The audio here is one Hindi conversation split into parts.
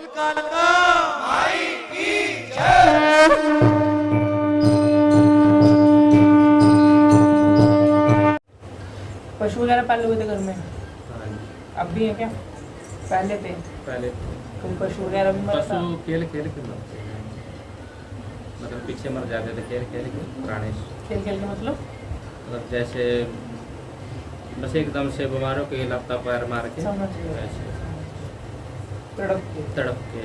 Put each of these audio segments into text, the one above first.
बोल कालका माई की जय। पशु वगैरह पाले हुए थे घर में? हाँ जी, अब भी है क्या? पहले थे? पहले कोई पशु वगैरह भी मरा था? पशु खेल खेल के मरते हैं, मतलब पीछे मर जाते थे खेल खेल के पुराने। खेल खेल के मतलब? मतलब जैसे बस एकदम से बीमारों के लगता पैर मार के समझ गए। ऐसे तड़प के। तड़प के।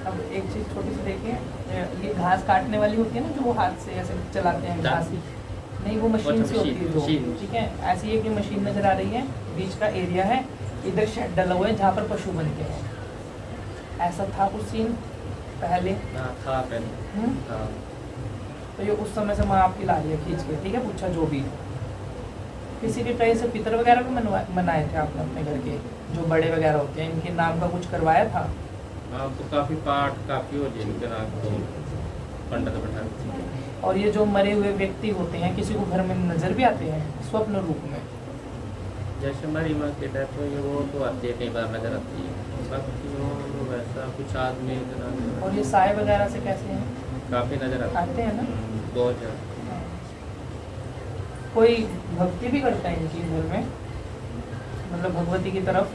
अब एक चीज छोटी सी देखिए, ये घास काटने वाली होती है ना, जो वो हाथ से ऐसे चलाते हैं घास। नहीं, वो मशीन से होती है जो, ठीक है। ऐसी एक ये मशीन नजर आ रही है, बीच का एरिया है, इधर शेड डला हुआ है जहाँ पर पशु बनते हैं। ऐसा था कुछ सीन पहले? हाँ था पहले। हाँ तो ये उस समय से माँ आपकी ला रही है खींच के, ठीक है, पूछा जो भी। किसी के कहीं से पितर वगैरह भी मनाए थे आपने अपने घर के, जो बड़े वगैरह होते हैं, इनके नाम का कुछ करवाया था? हाँ, तो काफ़ी पाठ काफ़ी हो जिनके नाम को पंडित बैठा रखते हैं। और ये जो मरे हुए व्यक्ति होते हैं, किसी को घर में नजर भी आते हैं स्वप्न रूप में? जैसे हमारी माँ की डेथ हुई है वो तो आती है, कई बार नजर आती है, बाकी वो वैसा कुछ आदमी इतना। और ये साय वगैरह से कैसे हैं? काफ़ी नजर आते हैं ना? बहुत ज़्यादा। कोई भक्ति भी करता है इनकी घर में, मतलब भगवती की तरफ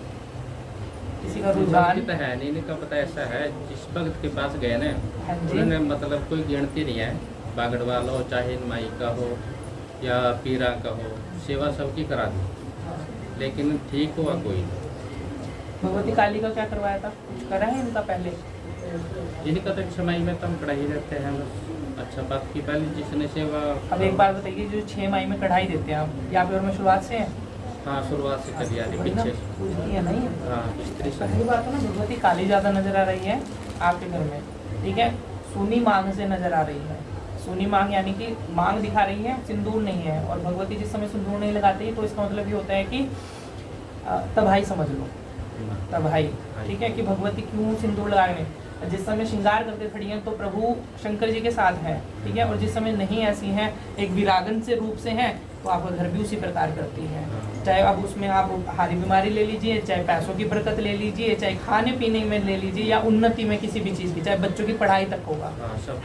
किसी का रुझान? तो है नहीं, इनका पता ऐसा है, जिस भक्त के पास गए ना, हाँ जी। उन्होंने मतलब कोई गिनती नहीं है, बागड़ वाला हो चाहे माई का हो या पीरा का हो, सेवा सबकी करा दी, लेकिन ठीक हुआ कोई नहीं। भगवती काली का क्या करवाया था? कुछ करा है इनका पहले? इनका तो समय में तो हम कढ़ाई रहते हैं बस। अच्छा, बात की पहले जिसने सेवा। अब एक बात बताइए, जो 6 माई में कढ़ाई देते हैं आप, यहाँ पे और में शुरुआत से है? हाँ, शुरुआत से चली आ रही वही ना, पीछे से। पूछती है नहीं? हाँ, स्त्री से। पहली बात तो ना, भगवती काली ज़्यादा नजर आ रही है आपके घर में, ठीक है। सुनी मांग से नजर आ रही है। सुनी मांग यानी कि मांग दिखा रही है, सिंदूर नहीं है। और भगवती जिस समय सिंदूर नहीं लगाती तो इसका मतलब ये होता है कि तबाही समझ लो, तबाही, ठीक है। कि भगवती क्यों सिंदूर लगाने? जिस समय श्रृंगार करके खड़ी हैं तो प्रभु शंकर जी के साथ हैं, ठीक है। और जिस समय नहीं ऐसी हैं, एक विरागन से रूप से हैं, तो आपका घर भी उसी प्रकार करती है। चाहे अब उसमें आप हारी बीमारी ले लीजिए, चाहे पैसों की बरकत ले लीजिए, चाहे खाने पीने में ले लीजिए, या उन्नति में किसी भी चीज़ की, चाहे बच्चों की पढ़ाई तक होगा,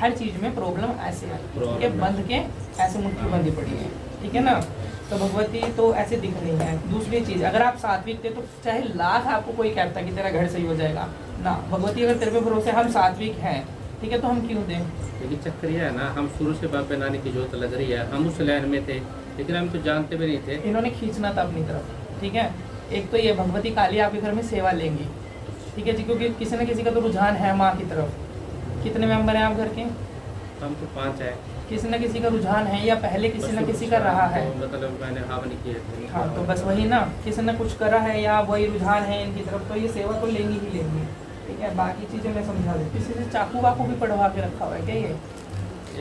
हर चीज़ में प्रॉब्लम ऐसे है, ठीक है। बंध के ऐसे मुट्ठी बंधी पड़ी है, ठीक है ना। तो भगवती तो ऐसे दिख रही है। दूसरी चीज़, अगर आप सात्विक थे तो चाहे लाख आपको कोई कहता कि तेरा घर सही हो जाएगा ना, भगवती अगर तेरे पे भरोसे हम सात्विक हैं, ठीक है, तो हम क्यों दें? लेकिन चक्कर यह है ना, हम शुरू से बापे नानी की जोत लग रही है, हम उस लाइन में थे, लेकिन हम तो जानते भी नहीं थे। इन्होंने खींचना था अपनी तरफ, ठीक है। एक तो ये भगवती काली आपके घर में सेवा लेंगी, ठीक है जी, क्योंकि किसी न किसी का तो रुझान है माँ की तरफ। कितने मेंबर हैं आप घर के? हम तो 5 है। किसी न किसी का रुझान है, या पहले किसी न किसी का रहा है? तो मतलब मैंने हवन किए थे। हाँ, तो बस वही ना, किसी ने कुछ करा है या वही रुझान है इनकी तरफ, तो ये सेवा तो लेंगी ही लेंगी, ठीक है। बाकी चीज़ें मैं समझा दूँ। किसी से चाकू वाकू भी पढ़वा के रखा हुआ है क्या ये?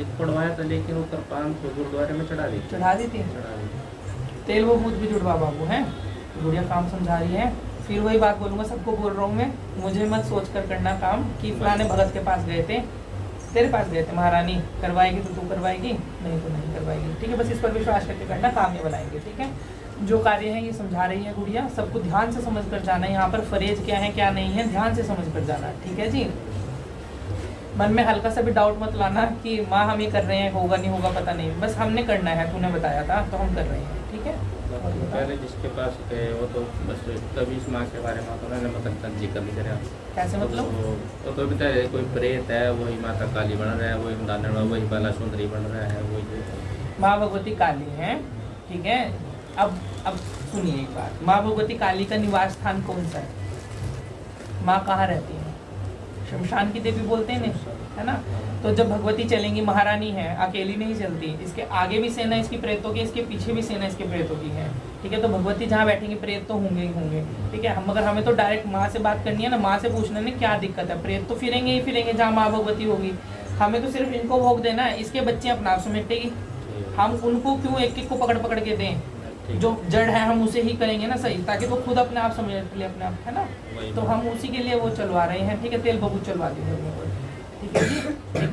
एक पढ़वाया था, लेकिन वो कृपान को गुरुद्वारे में चढ़ा दी। चढ़ा दी थी? चढ़ा दी। तेल वो भूत भी जुड़वा बाबू हैं, गुड़िया काम समझा रही है। फिर वही बात बोलूँगा, सबको बोल रहा हूँ मैं, मुझे मत सोच कर करना काम कि फलाने भगत के पास गए थे, तेरे पास गए थे, महारानी करवाएगी तो तू करवाएगी, नहीं तो नहीं करवाएगी, ठीक है। बस इस पर विश्वास करके करना, काम ये बनाएंगे, ठीक है। जो कार्य है ये समझा रही है गुड़िया, सबको ध्यान से समझ कर जाना है। यहाँ पर फरेज क्या है क्या नहीं है, ध्यान से समझ कर जाना, ठीक है जी। मन में हल्का सा भी डाउट मत लाना कि माँ हम ये कर रहे हैं, होगा नहीं होगा पता नहीं, बस हमने करना है, तूने बताया था तो हम कर रहे हैं, ठीक है। पहले जिसके पास गए वो तो बस कभी इस माँ के बारे में तो उन्होंने मतलब जिक्र नहीं कराया। कैसे मतलब? तो बता रहे कोई प्रेत है, वही माता काली बन रहा है, वही दानव, वही बाला सुंदरी बन रहा है, वही माँ भगवती काली है, ठीक है। अब सुनिए एक बात, माँ भगवती काली का निवास स्थान कौन सा है? माँ कहाँ रहती है? शमशान की देवी बोलते हैं नहीं, है ना। तो जब भगवती चलेंगी, महारानी है, अकेली नहीं चलती, इसके आगे भी सेना इसकी प्रेतों की, इसके पीछे भी सेना इसके प्रेतों की है, ठीक है। तो भगवती जहाँ बैठेंगी प्रेत तो होंगे ही होंगे, ठीक है। हम अगर हमें तो डायरेक्ट माँ से बात करनी है ना, माँ से पूछने में क्या दिक्कत है, प्रेत तो फिरेंगे ही फिरेंगे जहाँ माँ भगवती होगी। हमें तो सिर्फ इनको भोग देना है, इसके बच्चे अपना आप समेटेगी। हम उनको क्यों एक एक को पकड़ पकड़ के दें? जो जड़ है हम उसे ही करेंगे ना सही, ताकि वो खुद अपने आप समेट ले अपने आप, है ना। तो हम उसी के लिए वो चलवा रहे हैं, ठीक है। तेल बबू चलवा दी, ठीक है जी।